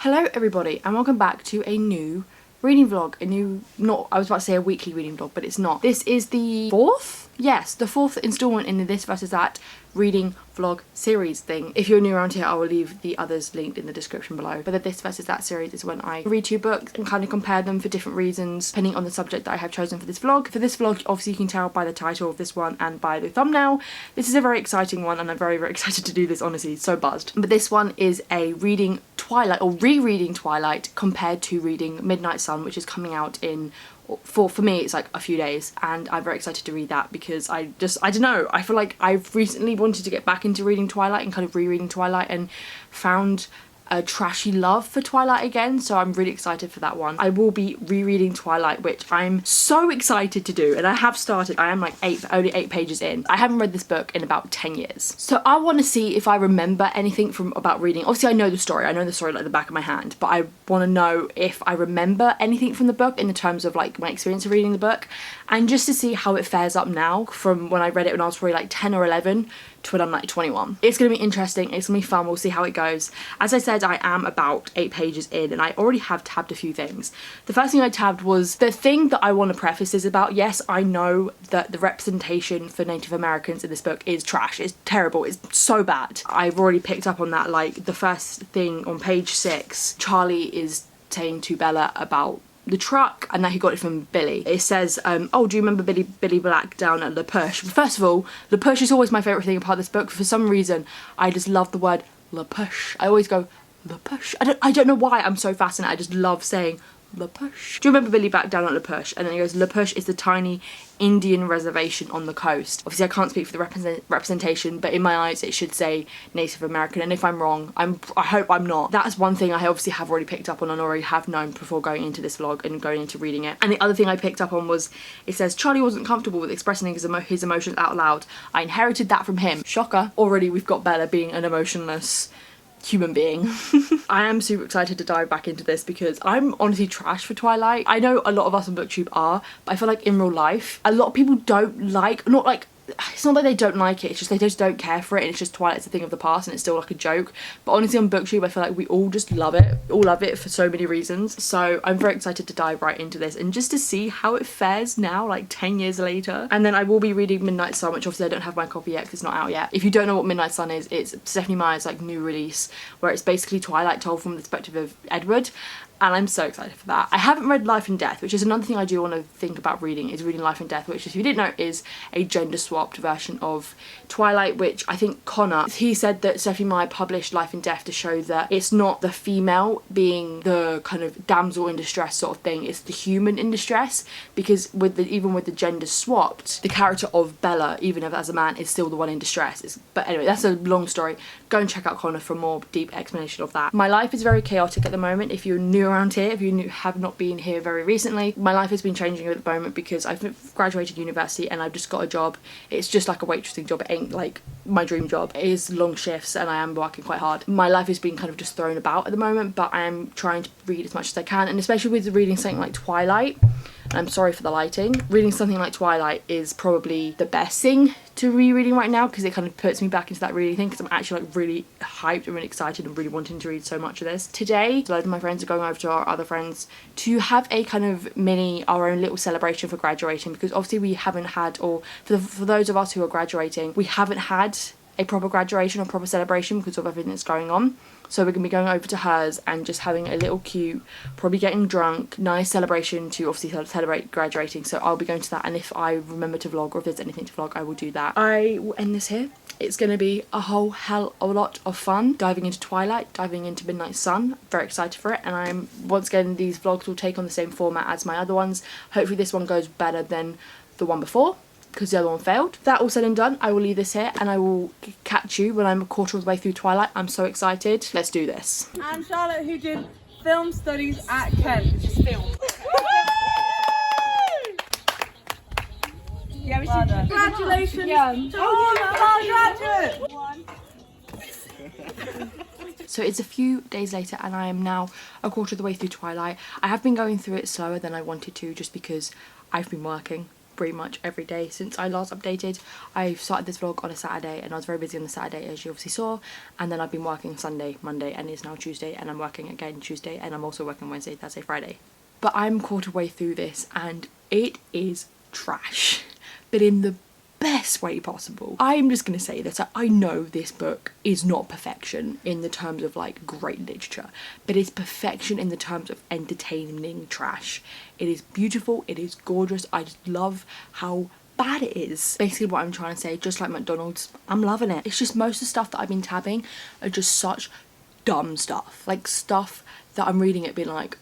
Hello everybody and welcome back to a new reading vlog, I was about to say a weekly reading vlog, but it's not. This is the fourth? Yes, the fourth installment in the This versus That reading vlog series thing. If you're new around here, I will leave the others linked in the description below. But the This versus That series is when I read two books and kind of compare them for different reasons, depending on the subject that I have chosen for this vlog. For this vlog, obviously you can tell by the title of this one and by the thumbnail, this is a very exciting one and I'm very, very excited to do this, honestly, so buzzed. But this one is a reading Twilight, or rereading Twilight, compared to reading Midnight Sun, which is coming out in, for me it's like a few days, and I'm very excited to read that because I don't know, I feel like I've recently wanted to get back into reading Twilight and kind of rereading Twilight and found a trashy love for Twilight again, so I'm really excited for that one. I will be rereading Twilight, which I'm so excited to do, and I have started. I am like only 8 pages in. I haven't read this book in about 10 years. So I want to see if I remember anything about reading. Obviously I know the story like the back of my hand, but I want to know if I remember anything from the book in the terms of like my experience of reading the book, and just to see how it fares up now from when I read it when I was probably like 10 or 11 to when I'm like 21. It's gonna be interesting, it's gonna be fun, we'll see how it goes. As I said, I am about 8 pages in and I already have tabbed a few things. The first thing I tabbed was the thing that I want to preface is about. Yes, I know that the representation for Native Americans in this book is trash, it's terrible, it's so bad. I've already picked up on that. Like the first thing on page 6, Charlie is saying to Bella about the truck and that he got it from Billy. It says, oh, do you remember Billy Black down at La Push? First of all, La Push is always my favourite thing about this book. For some reason, I just love the word La Push. I always go, La Push. I don't know why I'm so fascinated. I just love saying La Push. Do you remember Billy Black down at La Push? And then he goes, La Push is the tiny Indian reservation on the coast. Obviously I can't speak for the representation, but in my eyes it should say Native American, and if I'm wrong, I hope I'm not. That's one thing I obviously have already picked up on and already have known before going into this vlog and going into reading it. And the other thing I picked up on was, it says Charlie wasn't comfortable with expressing his emotions out loud. I inherited that from him. Shocker. Already we've got Bella being an emotionless human being. I am super excited to dive back into this because I'm honestly trash for Twilight. I know a lot of us on BookTube are, but I feel like in real life a lot of people don't like, it's not that they don't like it, it's just they just don't care for it, and it's just Twilight's a thing of the past and it's still like a joke. But honestly on BookTube I feel like we all just love it, all love it for so many reasons. So I'm very excited to dive right into this and just to see how it fares now, like 10 years later. And then I will be reading Midnight Sun, which obviously I don't have my copy yet because it's not out yet. If you don't know what Midnight Sun is, it's Stephenie Meyer's like new release where it's basically Twilight told from the perspective of Edward. And I'm so excited for that. I haven't read Life and Death, which is another thing I do want to think about reading, is reading Life and Death, which, if you didn't know, is a gender-swapped version of Twilight, which I think Connor, he said that Stephenie Meyer published Life and Death to show that it's not the female being the kind of damsel in distress sort of thing, it's the human in distress, because even with the gender swapped, the character of Bella, even if as a man, is still the one in distress. But anyway, that's a long story. Go and check out Connor for a more deep explanation of that. My life is very chaotic at the moment. If you're new around here, if you have not been here very recently, my life has been changing at the moment because I've graduated university and I've just got a job. It's just like a waitressing job. It ain't like my dream job. It is long shifts and I am working quite hard. My life has been kind of just thrown about at the moment, but I am trying to read as much as I can, and especially with reading something like Twilight, I'm sorry for the lighting, reading something like Twilight is probably the best thing to rereading right now because it kind of puts me back into that reading thing, because I'm actually like really hyped and really excited and really wanting to read so much of this. Today, a load of my friends are going over to our other friends to have a kind of our own little celebration for graduating, because obviously we haven't had, or for those of us who are graduating, we haven't had a proper graduation or proper celebration because of everything that's going on. So we're going to be going over to hers and just having a little cute, probably getting drunk, nice celebration to obviously celebrate graduating. So I'll be going to that, and if I remember to vlog or if there's anything to vlog, I will do that. I will end this here. It's going to be a whole hell of a lot of fun diving into Twilight, diving into Midnight Sun. Very excited for it, and once again, these vlogs will take on the same format as my other ones. Hopefully this one goes better than the one before, because the other one failed. That all said and done, I will leave this here and I will catch you when I'm a quarter of the way through Twilight. I'm so excited. Let's do this. And Charlotte, who did film studies at Kent. It's just film. Yeah, we should. Congratulations. Yeah. Oh, graduate. So it's a few days later and I am now a quarter of the way through Twilight. I have been going through it slower than I wanted to just because I've been working pretty much every day since I last updated. I started this vlog on a Saturday and I was very busy on the Saturday, as you obviously saw, and then I've been working Sunday, Monday, and it's now Tuesday, and I'm working again Tuesday, and I'm also working Wednesday, Thursday, Friday. But I'm quarter way through this and it is trash, but in the best way possible. I'm just gonna say this, I know this book is not perfection in the terms of like great literature, but it's perfection in the terms of entertaining trash. It is beautiful, it is gorgeous, I just love how bad it is. Basically what I'm trying to say, just like McDonald's, I'm loving it. It's just most of the stuff that I've been tabbing are just such dumb stuff. Like stuff that I'm reading it being like,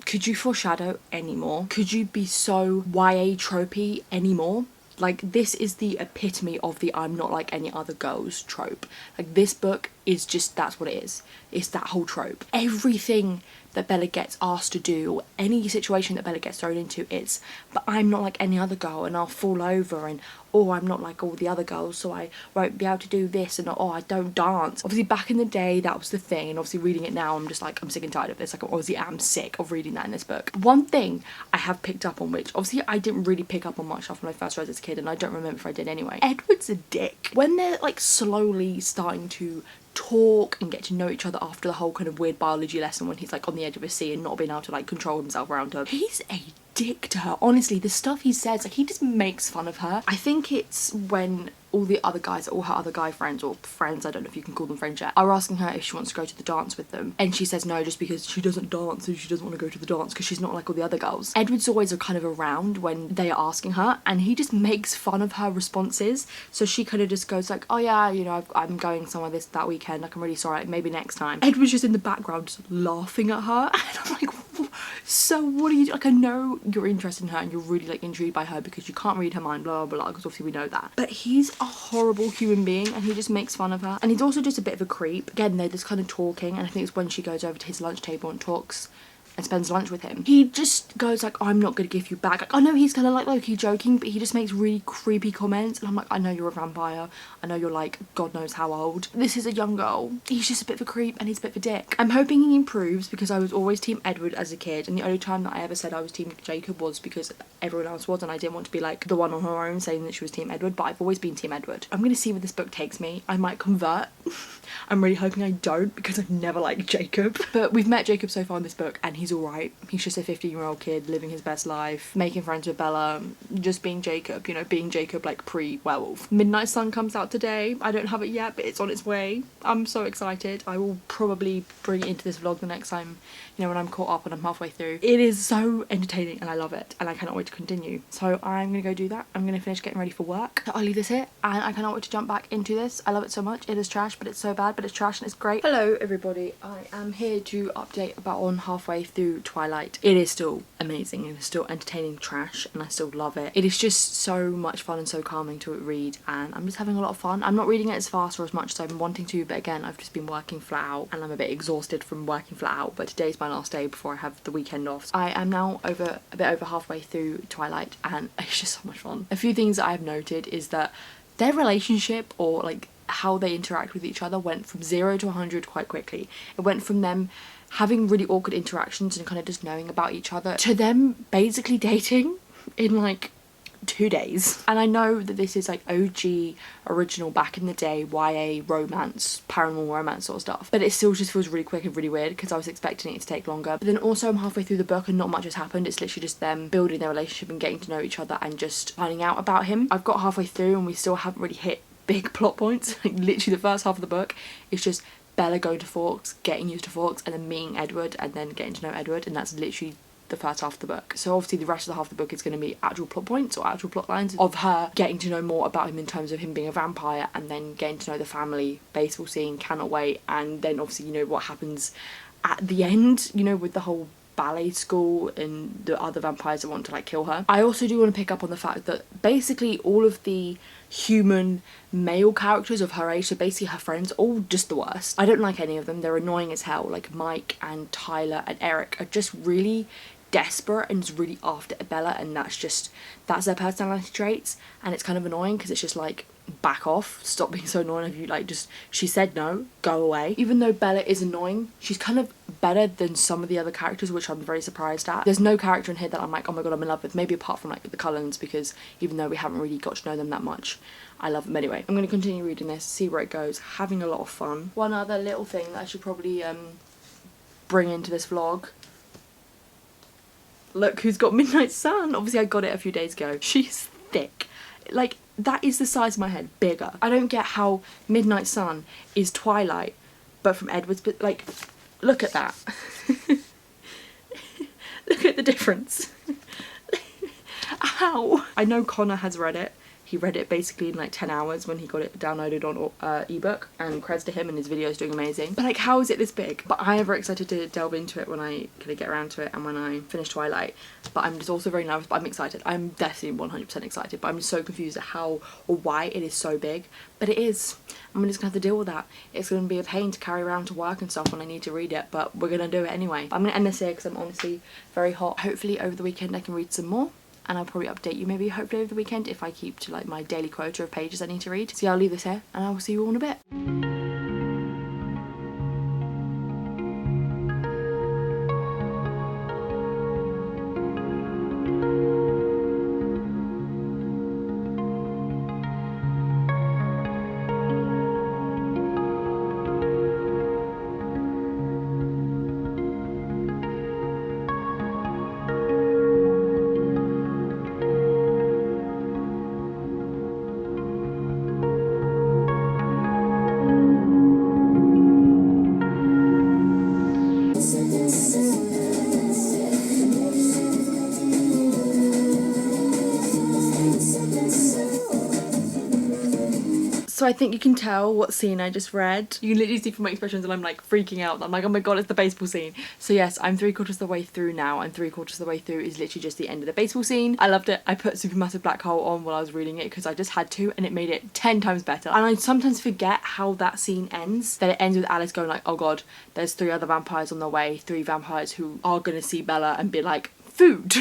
could you foreshadow anymore? Could you be so YA tropey anymore? Like, this is the epitome of the I'm not like any other girls trope. Like, this book is just, that's what it is. It's that whole trope. Everything that Bella gets asked to do, or any situation that Bella gets thrown into, it's, but I'm not like any other girl and I'll fall over, and oh, I'm not like all the other girls, so I won't be able to do this, and oh, I don't dance. Obviously back in the day that was the thing, and obviously reading it now I'm just like, I'm sick and tired of this. Like, obviously I'm sick of reading that in this book. One thing I have picked up on, which obviously I didn't really pick up on much stuff when I first read as a kid, and I don't remember if I did anyway. Edward's a dick. When they're like slowly starting to talk and get to know each other after the whole kind of weird biology lesson when he's like on the edge of a sea and not being able to like control himself around her, he's a dick to her. Honestly, the stuff he says, like, he just makes fun of her. I think it's when all the other guys, all her other guy friends, or friends, I don't know if you can call them friends yet, are asking her if she wants to go to the dance with them, and she says no just because she doesn't dance and she doesn't want to go to the dance because she's not like all the other girls. Edward's always kind of around when they are asking her, and he just makes fun of her responses. So she kind of just goes like, oh yeah, you know, I'm going somewhere that weekend, like, I'm really sorry, like, maybe next time. Edward's just in the background just laughing at her, and I'm like, so what are you, like, I know you're interested in her and you're really like intrigued by her because you can't read her mind, blah blah blah, because obviously we know that, but he's a horrible human being and he just makes fun of her, and he's also just a bit of a creep. Again, they're just kind of talking, and I think it's when she goes over to his lunch table and talks and spends lunch with him, he just goes like, I'm not gonna give you back. Like, I know he's kind of like low-key joking, but he just makes really creepy comments, and I'm like, I know you're a vampire, I know you're like God knows how old, this is a young girl. He's just a bit of a creep and he's a bit of a dick. I'm hoping he improves because I was always team Edward as a kid, and the only time that I ever said I was team Jacob was because everyone else was, and I didn't want to be like the one on her own saying that she was team Edward, but I've always been team Edward. I'm gonna see where this book takes me. I might convert. I'm really hoping I don't because I've never liked Jacob. But we've met Jacob so far in this book and he's alright. He's just a 15-year-old kid living his best life, making friends with Bella, just being Jacob, you know, being Jacob like pre-werewolf. Midnight Sun comes out today. I don't have it yet, but it's on its way. I'm so excited. I will probably bring it into this vlog the next time, you know, when I'm caught up and I'm halfway through. It is so entertaining and I love it, and I cannot wait to continue. So I'm gonna go do that. I'm gonna finish getting ready for work. So I'll leave this here and I cannot wait to jump back into this. I love it so much. It is trash, but it's so bad, but it's trash and it's great. Hello everybody, I am here to update about on halfway through Twilight. It is still amazing, it is still entertaining trash, and I still love it. It is just so much fun and so calming to read, and I'm just having a lot of fun. I'm not reading it as fast or as much as I've been wanting to, but again, I've just been working flat out and I'm a bit exhausted from working flat out, but today's my last day before I have the weekend off. I am now a bit over halfway through Twilight and it's just so much fun. A few things that I've noted is that their relationship, or like how they interact with each other, went from 0 to 100 quite quickly. It went from them having really awkward interactions and kind of just knowing about each other to them basically dating in like 2 days. And I know that this is like OG original back in the day YA romance, paranormal romance sort of stuff, but it still just feels really quick and really weird because I was expecting it to take longer. But then also I'm halfway through the book and not much has happened. It's literally just them building their relationship and getting to know each other and just finding out about him. I've got halfway through and we still haven't really hit big plot points. Like, literally the first half of the book is just Bella going to Forks, getting used to Forks, and then meeting Edward and then getting to know Edward, and that's literally the first half of the book. So obviously the rest of the half of the book is going to be actual plot points or actual plot lines of her getting to know more about him in terms of him being a vampire, and then getting to know the family. Baseball scene, cannot wait. And then obviously, you know, what happens at the end, you know, with the whole ballet school and the other vampires that want to like kill her. I also do want to pick up on the fact that basically all of the human male characters of her age, so basically her friends, all just the worst. I don't like any of them. They're annoying as hell. Like Mike and Tyler and Eric are just really desperate and just really after Bella, and that's their personality traits, and it's kind of annoying because it's just like, back off, stop being so annoying. If you like, just, she said no, go away. Even though Bella is annoying, she's kind of better than some of the other characters, which I'm very surprised at. There's no character in here that I'm like, oh my god, I'm in love with, maybe apart from like the Cullens, because even though we haven't really got to know them that much, I love them anyway. I'm going to continue reading this, see where it goes, having a lot of fun. One other little thing that I should probably bring into this vlog. Look who's got Midnight Sun. Obviously I got it a few days ago. She's thick. Like, that is the size of my head, bigger. I don't get how Midnight Sun is Twilight, but from Edward's, but like, look at that. Look at the difference. Ow. I know Connor has read it. He read it basically in like 10 hours when he got it downloaded on ebook, and creds to him, and his video's doing amazing. But like, how is it this big? But I am very excited to delve into it when I kind of get around to it and when I finish Twilight. But I'm just also very nervous, but I'm excited. I'm definitely 100% excited, but I'm just so confused at how or why it is so big. But it is. I'm just gonna have to deal with that. It's gonna be a pain to carry around to work and stuff when I need to read it, but we're gonna do it anyway. I'm gonna end this here because I'm honestly very hot. Hopefully over the weekend I can read some more, and I'll probably update you maybe hopefully over the weekend if I keep to like my daily quota of pages I need to read. So yeah, I'll leave this here and I will see you all in a bit. So I think you can tell what scene I just read. You can literally see from my expressions that I'm like freaking out. I'm like, oh my god, it's the baseball scene. So yes, I'm 3/4 of the way through now, and 3/4 of the way through is literally just the end of the baseball scene. I loved it. I put Supermassive Black Hole on while I was reading it because I just had to, and it made it 10 times better. And I sometimes forget how that scene ends. That it ends with Alice going like, oh god, there's 3 other vampires on their way. 3 vampires who are gonna see Bella and be like, food.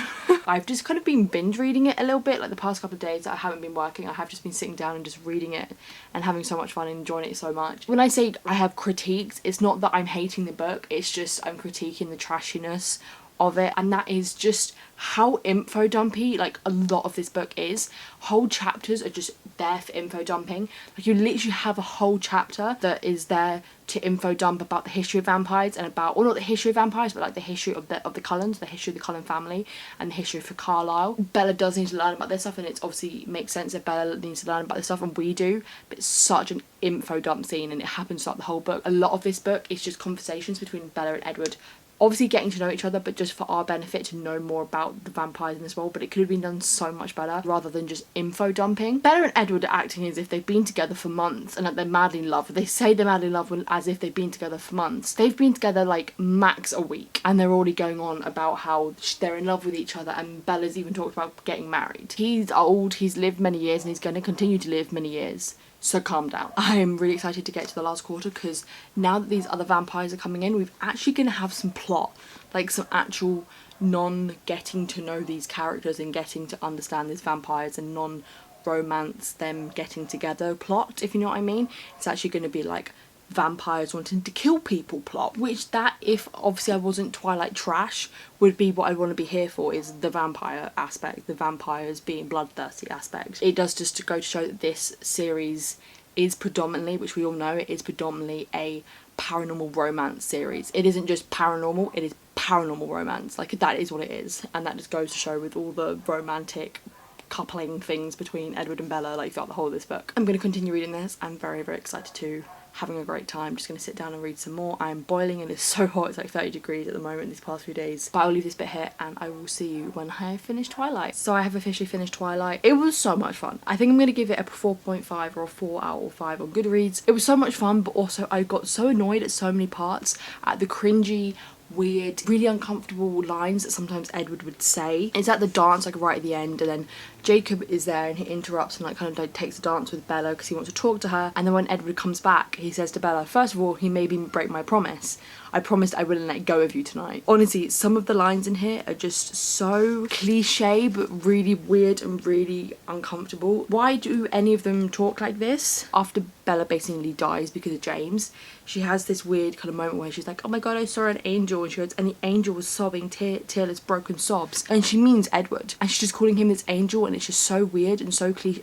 I've just kind of been binge reading it a little bit, like the past couple of days that I haven't been working. I have just been sitting down and just reading it and having so much fun and enjoying it so much. When I say I have critiques, it's not that I'm hating the book, it's just I'm critiquing the trashiness of it, and that is just how info dumpy like a lot of this book is. Whole chapters are just there for info dumping. Like, you literally have a whole chapter that is there to info dump about the history of vampires and about, or not the history of vampires, but like the history of the Cullens, the history of the Cullen family, and the history for Carlisle. Bella does need to learn about this stuff, and it's obviously makes sense that Bella needs to learn about this stuff, and we do, but it's such an info dump scene, and it happens throughout the whole book. A lot of this book is just conversations between Bella and Edward, obviously getting to know each other, but just for our benefit to know more about the vampires in this world. But it could have been done so much better rather than just info dumping. Bella and Edward are acting as if they've been together for months and that they're madly in love. They say they're madly in love as if they've been together for months. They've been together like max a week, and they're already going on about how they're in love with each other, and Bella's even talked about getting married. He's old, he's lived many years, and he's going to continue to live many years. So calm down. I'm really excited to get to the last quarter, because now that these other vampires are coming in, we're actually going to have some plot, like some actual non-getting to know these characters and getting to understand these vampires, and non-romance them getting together plot, if you know what I mean. It's actually going to be like vampires wanting to kill people plot, which that, if obviously I wasn't Twilight trash, would be what I want to be here for, is the vampire aspect, the vampires being bloodthirsty aspect. It does just to go to show that this series is predominantly, which we all know, it is predominantly a paranormal romance series. It isn't just paranormal, it is paranormal romance. Like, that is what it is, and that just goes to show with all the romantic coupling things between Edward and Bella, like, throughout the whole of this book. I'm going to continue reading this. I'm very, very excited to. Having a great time. Just going to sit down and read some more. I'm boiling and it's so hot. It's like 30 degrees at the moment these past few days. But I'll leave this bit here and I will see you when I finish Twilight. So I have officially finished Twilight. It was so much fun. I think I'm going to give it a 4.5 or a 4 out of 5 on Goodreads. It was so much fun, but also I got so annoyed at so many parts, at the cringy, weird, really uncomfortable lines that sometimes Edward would say. It's at the dance, like right at the end, and then Jacob is there and he interrupts and like kind of like takes a dance with Bella because he wants to talk to her. And then when Edward comes back, he says to Bella, first of all, he made me break my promise. I promised I wouldn't let go of you tonight. Honestly, some of the lines in here are just so cliche but really weird and really uncomfortable. Why do any of them talk like this? After Bella basically dies because of James, she has this weird kind of moment where she's like, oh my god, I saw an angel, and she goes, and the angel was sobbing tearless broken sobs, and she means Edward, and she's just calling him this angel, and it's just so weird and so cliche.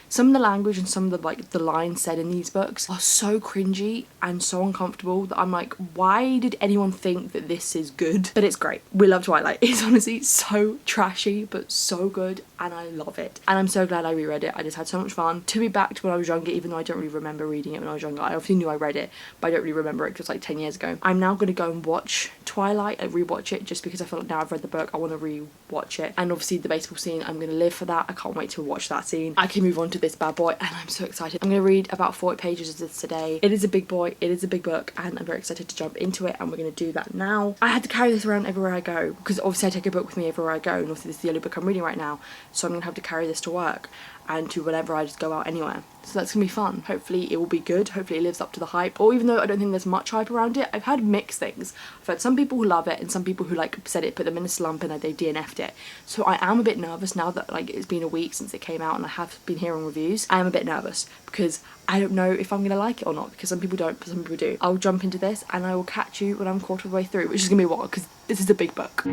Some of the language and some of the lines said in these books are so cringy and so uncomfortable that I'm like, why did anyone think that this is good? But it's great. We love Twilight. It's honestly so trashy but so good, and I love it. And I'm so glad I reread it. I just had so much fun. To be back to when I was younger, even though I don't really remember reading it when I was younger. I obviously knew I read it, but I don't really remember it because it was like 10 years ago. I'm now going to go and watch Twilight and rewatch it just because I feel like now I've read the book, I want to rewatch it. And obviously the baseball scene, I'm going to live for that. I can't wait to watch that scene. I can move on to this bad boy, and I'm so excited. I'm going to read about 40 pages of this today. It is a big boy, it is a big book, and I'm very excited to jump into it, and we're going to do that now. I had to carry this around everywhere I go because obviously I take a book with me everywhere I go, and obviously this is the only book I'm reading right now, so I'm going to have to carry this to work and to whenever I just go out anywhere. So that's gonna be fun. Hopefully it will be good. Hopefully it lives up to the hype. Or even though I don't think there's much hype around it, I've had mixed things. I've had some people who love it and some people who like said it put them in a slump and they DNF'd it. So I am a bit nervous now that like it's been a week since it came out and I have been hearing reviews. I am a bit nervous because I don't know if I'm gonna like it or not, because some people don't, but some people do. I'll jump into this and I will catch you when I'm quarter of the way through, which is gonna be a while because this is a big book.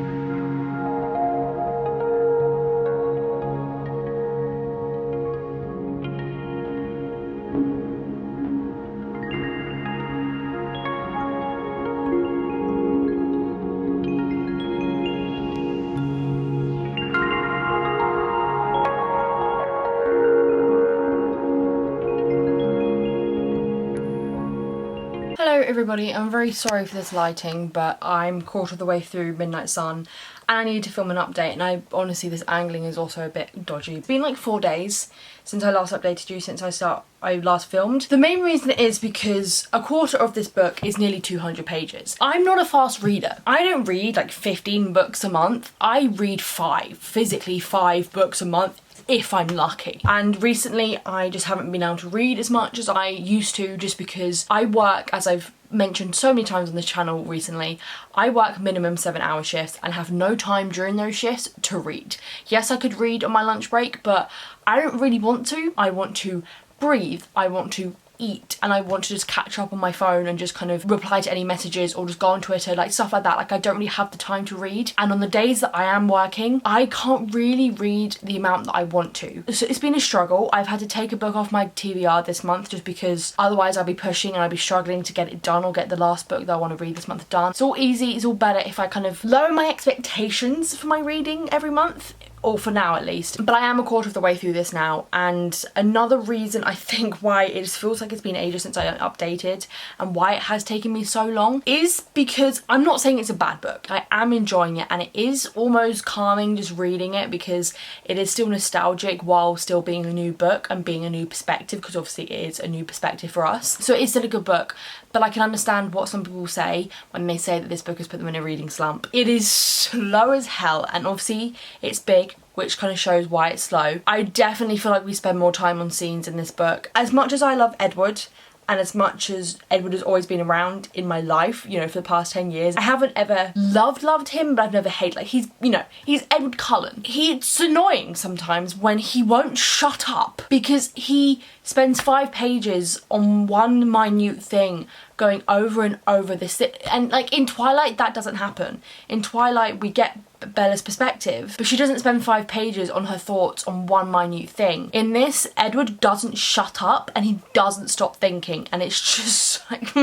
Hello everybody, I'm very sorry for this lighting, but I'm quarter of the way through Midnight Sun and I need to film an update, and I honestly, this angling is also a bit dodgy. It's been like 4 days since I last updated you, since I last filmed. The main reason is because a quarter of this book is nearly 200 pages. I'm not a fast reader. I don't read like 15 books a month. I read 5, physically 5 books a month, if I'm lucky. And recently I just haven't been able to read as much as I used to, just because I work, as I've mentioned so many times on this channel recently, I work minimum 7-hour shifts and have no time during those shifts to read. Yes, I could read on my lunch break, but I don't really want to. I want to breathe, I want to eat, and I want to just catch up on my phone and just kind of reply to any messages or just go on Twitter, like stuff like that. Like I don't really have the time to read, and on the days that I am working I can't really read the amount that I want to. So it's been a struggle. I've had to take a book off my TBR this month just because otherwise I'll be pushing and I'll be struggling to get it done or get the last book that I want to read this month done. It's all easy, it's all better if I kind of lower my expectations for my reading every month, or for now at least. But I am a quarter of the way through this now, and another reason I think why it just feels like it's been ages since I updated and why it has taken me so long is because I'm not saying it's a bad book. I am enjoying it and it is almost calming just reading it because it is still nostalgic while still being a new book and being a new perspective, because obviously it is a new perspective for us. So it is still a good book, but I can understand what some people say when they say that this book has put them in a reading slump. It is slow as hell, and obviously it's big, which kind of shows why it's slow. I definitely feel like we spend more time on scenes in this book. As much as I love Edward, and as much as Edward has always been around in my life, you know, for the past 10 years, I haven't ever loved him, but I've never hated, like, he's, you know, he's Edward Cullen. It's annoying sometimes when he won't shut up because he spends 5 pages on one minute thing going over and over this thing. And like in Twilight, that doesn't happen. In Twilight, we get Bella's perspective, but she doesn't spend 5 pages on her thoughts on one minute thing. In this, Edward doesn't shut up and he doesn't stop thinking, and it's just like,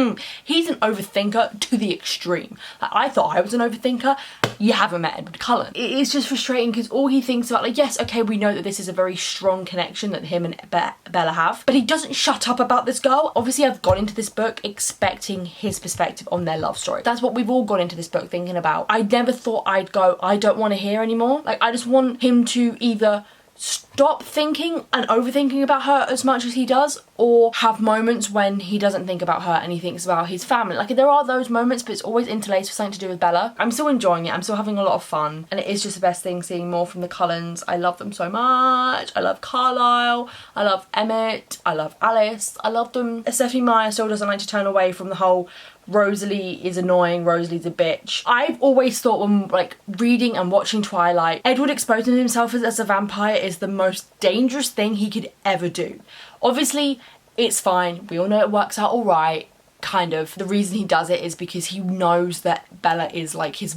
he's an overthinker to the extreme. Like, I thought I was an overthinker. You haven't met Edward Cullen. It is just frustrating because all he thinks about, like, yes, okay, we know that this is a very strong connection that him and Bella have, but he doesn't shut up about this girl. Obviously, I've gone into this book expecting his perspective on their love story. That's what we've all gone into this book thinking about. I never thought I'd go, I don't want to hear anymore. Like, I just want him to either stop thinking and overthinking about her as much as he does, or have moments when he doesn't think about her and he thinks about his family. Like, there are those moments, but it's always interlaced with something to do with Bella. I'm still enjoying it. I'm still having a lot of fun, and it is just the best thing seeing more from the Cullens. I love them so much. I love Carlisle. I love Emmett. I love Alice. I love them. Stephenie Meyer still doesn't like to turn away from the whole Rosalie is annoying, Rosalie's a bitch. I've always thought when like reading and watching Twilight, Edward exposing himself as a vampire is the most dangerous thing he could ever do. Obviously, it's fine. We all know it works out all right. Kind of. The reason he does it is because he knows that Bella is like his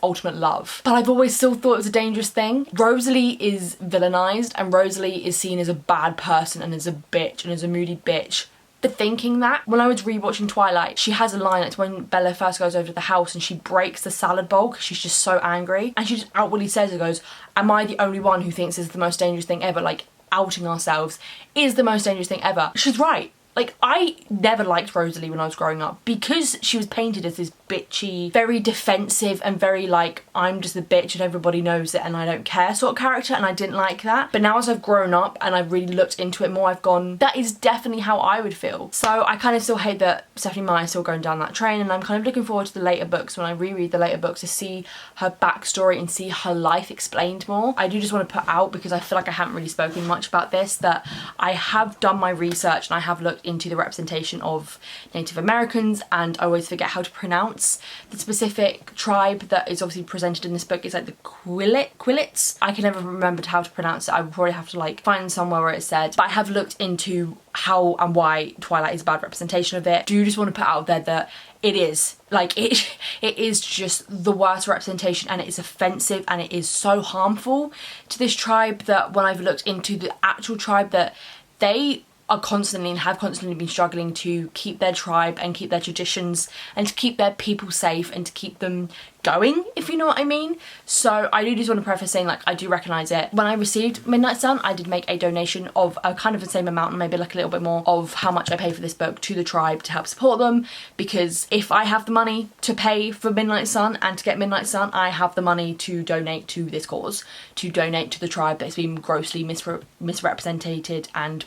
ultimate love. But I've always still thought it was a dangerous thing. Rosalie is villainized and Rosalie is seen as a bad person and as a bitch and as a moody bitch for thinking that. When I was rewatching Twilight, she has a line, it's when Bella first goes over to the house and she breaks the salad bowl because she's just so angry. And she just outwardly says, it goes, am I the only one who thinks this is the most dangerous thing ever? Like, outing ourselves is the most dangerous thing ever. She's right. Like, I never liked Rosalie when I was growing up because she was painted as this bitchy, very defensive and very like, I'm just a bitch and everybody knows it and I don't care sort of character, and I didn't like that. But now as I've grown up and I've really looked into it more, I've gone, that is definitely how I would feel. So I kind of still hate that Stephenie Meyer's still going down that train, and I'm kind of looking forward to the later books, when I reread the later books, to see her backstory and see her life explained more. I do just want to put out, because I feel like I haven't really spoken much about this, that I have done my research and I have looked into the representation of Native Americans, and I always forget how to pronounce the specific tribe that is obviously presented in this book. It's like the Quillets. I can never remember how to pronounce it. I would probably have to like find somewhere where it said, but I have looked into how and why Twilight is a bad representation of it. Do just want to put out there that it is like it is just the worst representation, and it is offensive and it is so harmful to this tribe, that when I've looked into the actual tribe, that they are constantly and have constantly been struggling to keep their tribe and keep their traditions and to keep their people safe and to keep them going, if you know what I mean. So I do just want to preface saying, like, I do recognise it. When I received Midnight Sun, I did make a donation of a kind of the same amount, maybe like a little bit more, of how much I pay for this book to the tribe to help support them, because if I have the money to pay for Midnight Sun and to get Midnight Sun, I have the money to donate to this cause, to donate to the tribe that's been grossly misrepresented and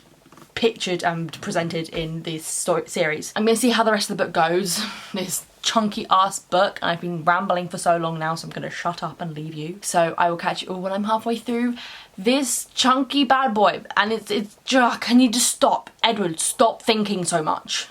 pictured and presented in this series. I'm gonna see how the rest of the book goes. This chunky ass book, and I've been rambling for so long now, so I'm gonna shut up and leave you. So I will catch you all when I'm halfway through this chunky bad boy. And it's just, can you just stop? Edward, stop thinking so much.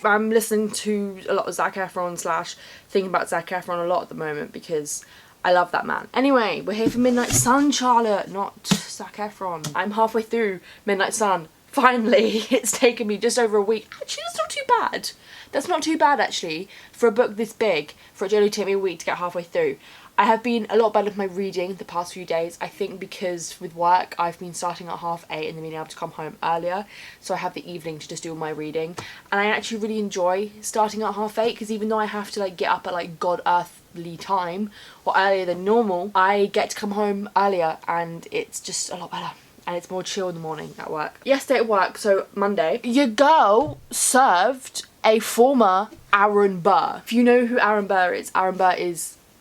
I'm listening to a lot of Zac Efron / thinking about Zac Efron a lot at the moment, because I love that man. Anyway, we're here for Midnight Sun, Charlotte, not Zac Efron. I'm halfway through Midnight Sun. Finally, it's taken me just over a week. Actually, that's not too bad. That's not too bad, actually, for a book this big, for it to only take me a week to get halfway through. I have been a lot better with my reading the past few days. I think because with work, I've been starting at 8:30 and then being able to come home earlier. So I have the evening to just do all my reading. And I actually really enjoy starting at 8:30, because even though I have to like get up at like God earthly time or earlier than normal, I get to come home earlier and it's just a lot better. And it's more chill in the morning at work. Yesterday at work, so Monday, your girl served a former Aaron Burr. If you know who Aaron Burr is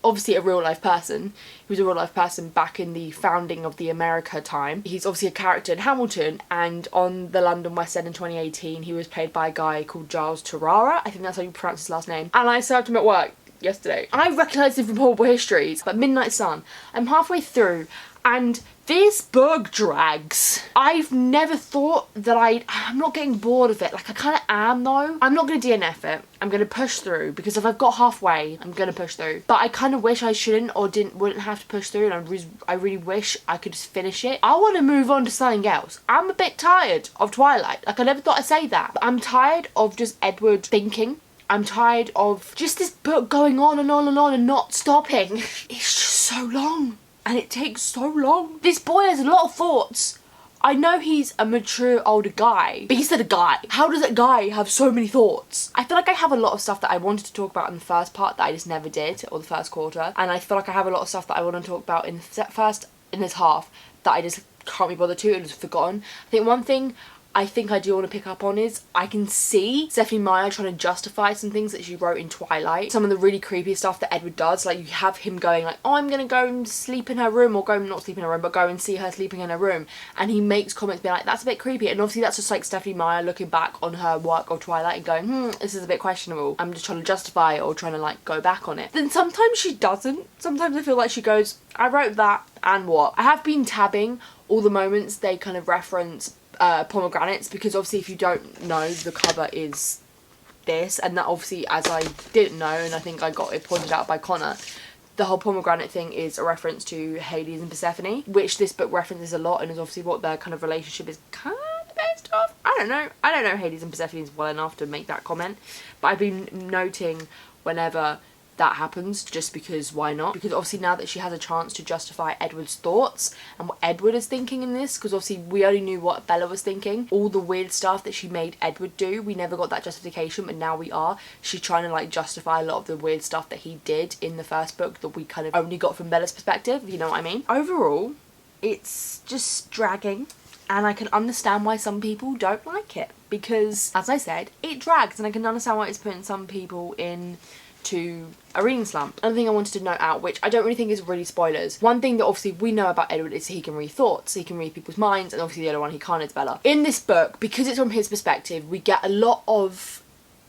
obviously a real life person. He was a real life person back in the founding of the America time. He's obviously a character in Hamilton, and on the London West End in 2018 he was played by a guy called Giles Terrara. I think that's how you pronounce his last name. And I served him at work yesterday. I recognised him from Horrible Histories, but Midnight Sun, I'm halfway through and this book drags. I've never thought that I'm not getting bored of it. Like, I kind of am though. I'm not going to DNF it. I'm going to push through, because if I've got halfway, I'm going to push through. But I kind of wish I shouldn't or wouldn't have to push through, and I really wish I could just finish it. I want to move on to something else. I'm a bit tired of Twilight. Like, I never thought I'd say that. But I'm tired of just Edward thinking. I'm tired of just this book going on and on and on and not stopping. It's just so long. And it takes so long. This boy has a lot of thoughts. I know he's a mature older guy, but he's still a guy. How does that guy have so many thoughts? I feel like I have a lot of stuff that I wanted to talk about in the first part that I just never did, or the first quarter. And I feel like I have a lot of stuff that I want to talk about in this half that I just can't be bothered to and just forgotten. I think one thing I think I do want to pick up on is I can see Stephenie Meyer trying to justify some things that she wrote in Twilight. Some of the really creepy stuff that Edward does, like you have him going like, oh, I'm gonna go and sleep in her room, or go, not sleep in her room, but go and see her sleeping in her room, and he makes comments being like, that's a bit creepy. And obviously that's just like Stephenie Meyer looking back on her work of Twilight and going, this is a bit questionable. I'm just trying to justify it or trying to like go back on it. Then sometimes she doesn't. Sometimes I feel like she goes, I wrote that and what? I have been tabbing all the moments they kind of reference pomegranates, because obviously if you don't know, the cover is this, and that obviously, as I didn't know, and I think I got it pointed out by Connor, the whole pomegranate thing is a reference to Hades and Persephone, which this book references a lot, and is obviously what their kind of relationship is kind of based off. I don't know Hades and Persephone well enough to make that comment, but I've been noting whenever that happens, just because why not? Because obviously now that she has a chance to justify Edward's thoughts and what Edward is thinking in this, because obviously we only knew what Bella was thinking, all the weird stuff that she made Edward do, we never got that justification, but now we are. She's trying to like justify a lot of the weird stuff that he did in the first book that we kind of only got from Bella's perspective, if you know what I mean. Overall, it's just dragging, and I can understand why some people don't like it, because as I said, it drags, and I can understand why it's putting some people in to a reading slump. Another thing I wanted to note out, which I don't really think is really spoilers, one thing that obviously we know about Edward is he can read thoughts, he can read people's minds, and obviously the other one he can't is Bella. In this book, because it's from his perspective, we get a lot of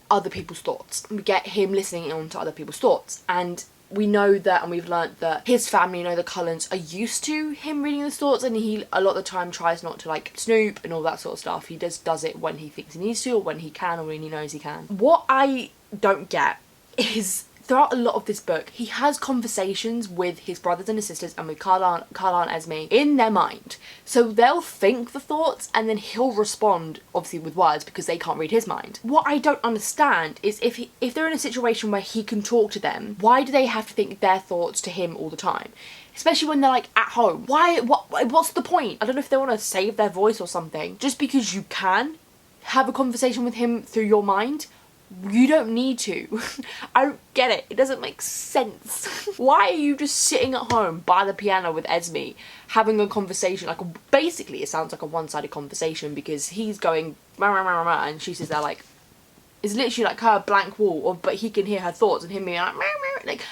other people's thoughts. We get him listening on to other people's thoughts, and we know that, and we've learnt that his family, you know, the Cullens, are used to him reading his thoughts, and he a lot of the time tries not to like snoop and all that sort of stuff. He just does it when he thinks he needs to, or when he can, or when he knows he can. What I don't get is throughout a lot of this book, he has conversations with his brothers and his sisters and with Carla and Esme in their mind. So they'll think the thoughts and then he'll respond, obviously with words, because they can't read his mind. What I don't understand is if they're in a situation where he can talk to them, why do they have to think their thoughts to him all the time? Especially when they're like at home. What's the point? I don't know if they want to save their voice or something. Just because you can have a conversation with him through your mind, you don't need to. I don't get it. It doesn't make sense. Why are you just sitting at home by the piano with Esme having a conversation? Like, basically it sounds like a one-sided conversation, because he's going rah, rah, rah, rah, and she's just there like, it's literally like her blank wall, but he can hear her thoughts and him being like, rah, rah, like,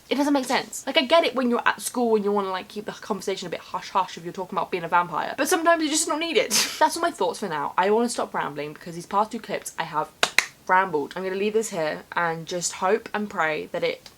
it doesn't make sense. Like, I get it when you're at school and you want to like keep the conversation a bit hush-hush if you're talking about being a vampire, but sometimes you just not need it. That's all my thoughts for now. I want to stop rambling because these past 2 clips I have rambled. I'm going to leave this here and just hope and pray that it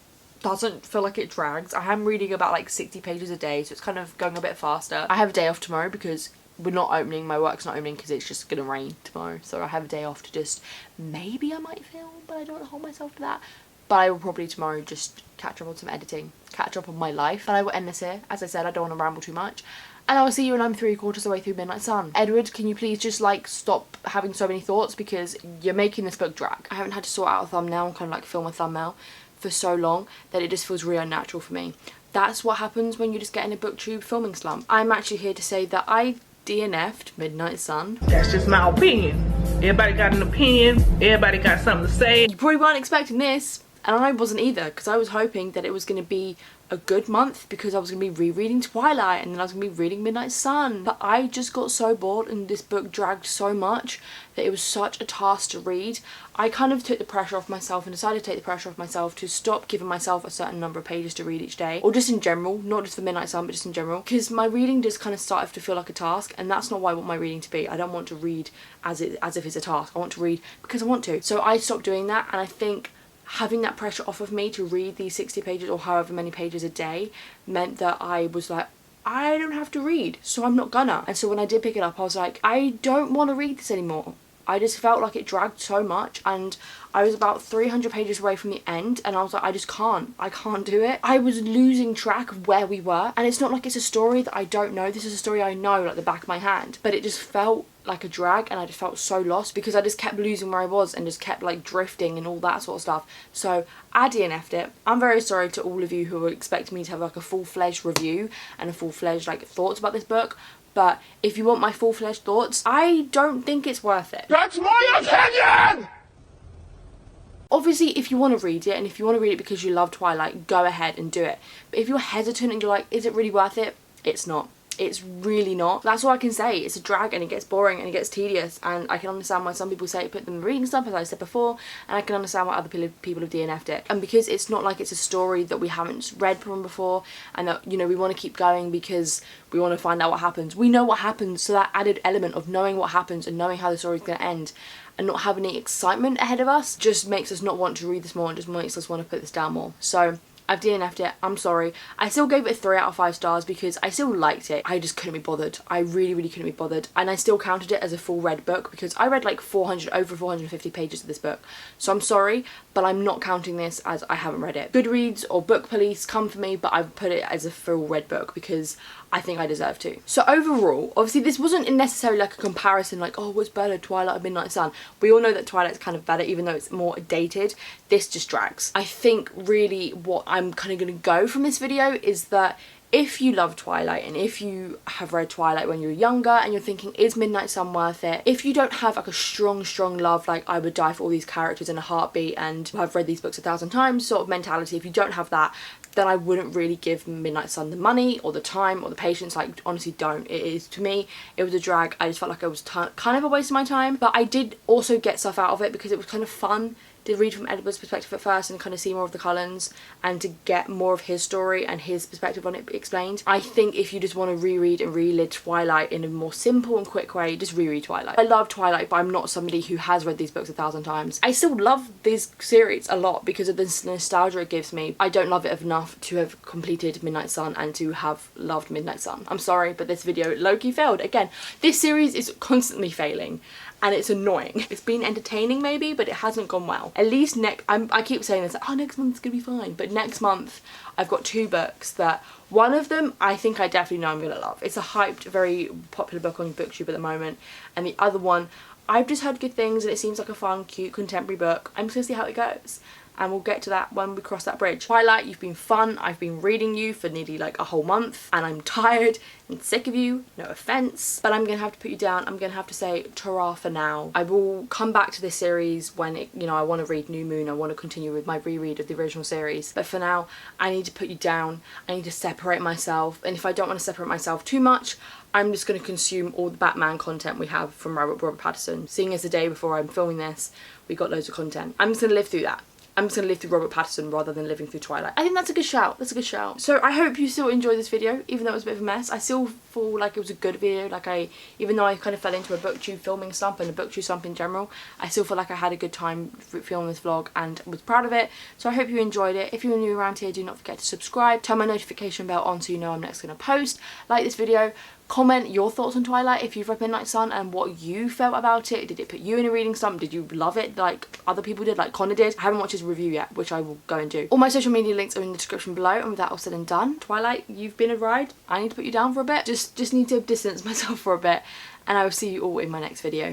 doesn't feel like it drags. I am reading about like 60 pages a day, so it's kind of going a bit faster. I have a day off tomorrow because we're not opening, my work's not opening because it's just going to rain tomorrow, so I have a day off to just, maybe I might film, but I don't want to hold myself to that. But I will probably tomorrow just catch up on some editing, catch up on my life, and I will end this here. As I said, I don't want to ramble too much. And I will see you when I'm 3/4 of the way through Midnight Sun. Edward, can you please just like stop having so many thoughts, because you're making this book drag. I haven't had to sort out a thumbnail and kind of like film a thumbnail for so long that it just feels really unnatural for me. That's what happens when you just get in a booktube filming slump. I'm actually here to say that I DNF'd Midnight Sun. That's just my opinion. Everybody got an opinion. Everybody got something to say. You probably weren't expecting this. And I wasn't either, because I was hoping that it was going to be a good month, because I was going to be rereading Twilight and then I was going to be reading Midnight Sun. But I just got so bored and this book dragged so much that it was such a task to read. I kind of took the pressure off myself and decided to take the pressure off myself to stop giving myself a certain number of pages to read each day, or just in general, not just for Midnight Sun but just in general, because my reading just kind of started to feel like a task, and that's not what I want my reading to be. I don't want to read as if it's a task. I want to read because I want to. So I stopped doing that, and I think having that pressure off of me to read these 60 pages or however many pages a day meant that I was like, I don't have to read, so I'm not gonna. And so when I did pick it up, I was like, I don't want to read this anymore. I just felt like it dragged so much, and I was about 300 pages away from the end, and I was like, I can't do it. I was losing track of where we were, and it's not like it's a story that I don't know. This is a story I know like the back of my hand, but it just felt like a drag, and I just felt so lost because I just kept losing where I was and just kept like drifting and all that sort of stuff. So I DNF'd it. I'm very sorry to all of you who were expecting me to have like a full-fledged review and a full-fledged like thoughts about this book. But if you want my full-fledged thoughts, I don't think it's worth it. That's my opinion! Obviously, if you want to read it, and if you want to read it because you love Twilight, go ahead and do it. But if you're hesitant and you're like, is it really worth it? It's not. It's really not. That's all I can say. It's a drag, and it gets boring and it gets tedious, and I can understand why some people say it put them in reading slump, as I said before, and I can understand why other people have DNF'd it. And because it's not like it's a story that we haven't read from before, and that, you know, we want to keep going because we want to find out what happens. We know what happens, so that added element of knowing what happens and knowing how the story's going to end and not having any excitement ahead of us just makes us not want to read this more, and just makes us want to put this down more. So I've DNF'd it. I'm sorry. I still gave it a 3 out of 5 stars because I still liked it. I just couldn't be bothered. I really couldn't be bothered. And I still counted it as a full read book because I read like over 450 pages of this book. So I'm sorry, but I'm not counting this as I haven't read it. Goodreads or Book Police, come for me, but I've put it as a full read book because I think I deserve to. So overall, obviously this wasn't necessarily like a comparison like, oh, what's better, Twilight or Midnight Sun? We all know that Twilight's kind of better, even though it's more dated. This just drags. I think really what I'm kind of going to go from this video is that if you love Twilight and if you have read Twilight when you were younger and you're thinking, is Midnight Sun worth it? If you don't have like a strong love, like I would die for all these characters in a heartbeat and I've read these books 1,000 times sort of mentality, if you don't have that, then I wouldn't really give Midnight Sun the money or the time or the patience. Like, honestly, don't. It is, to me, it was a drag. I just felt like it was kind of a waste of my time, but I did also get stuff out of it because it was kind of fun to read from Edward's perspective at first and kind of see more of the Cullens and to get more of his story and his perspective on it explained. I think if you just want to reread and relive Twilight in a more simple and quick way, just reread Twilight. I love Twilight, but I'm not somebody who has read these books 1,000 times. I still love this series a lot because of the nostalgia it gives me. I don't love it enough to have completed Midnight Sun and to have loved Midnight Sun. I'm sorry, but this video low-key failed. Again, this series is constantly failing. And it's annoying. It's been entertaining maybe, but it hasn't gone well. At least I keep saying this, oh, next month's gonna be fine. But next month, I've got 2 books that, one of them, I think I definitely know I'm gonna love. It's a hyped, very popular book on BookTube at the moment. And the other one, I've just heard good things and it seems like a fun, cute, contemporary book. I'm just gonna see how it goes. And we'll get to that when we cross that bridge. Twilight, you've been fun. I've been reading you for nearly like a whole month and I'm tired and sick of you, no offense, but I'm gonna have to put you down. I'm gonna have to say ta-ra for now. I will come back to this series when it, you know, I want to read New Moon. I want to continue with my reread of the original series, but for now I need to put you down. I need to separate myself, and if I don't want to separate myself too much, I'm just going to consume all the Batman content we have from Robert Pattinson. Seeing as the day before I'm filming this, we got loads of content. I'm just going to live through that. I'm just going to live through Robert Pattinson rather than living through Twilight. I think that's a good shout. That's a good shout. So I hope you still enjoyed this video, even though it was a bit of a mess. I still feel like it was a good video. Like even though I kind of fell into a BookTube filming slump and a BookTube slump in general, I still feel like I had a good time filming this vlog and was proud of it. So I hope you enjoyed it. If you're new around here, do not forget to subscribe. Turn my notification bell on so you know I'm next going to post. Like this video. Comment your thoughts on Twilight if you've read Midnight Sun and what you felt about it. Did it put you in a reading slump? Did you love it like other people did, like Connor did? I haven't watched his review yet, which I will go and do. All my social media links are in the description below, and with that all said and done, Twilight, you've been a ride. I need to put you down for a bit. Just need to distance myself for a bit, and I will see you all in my next video.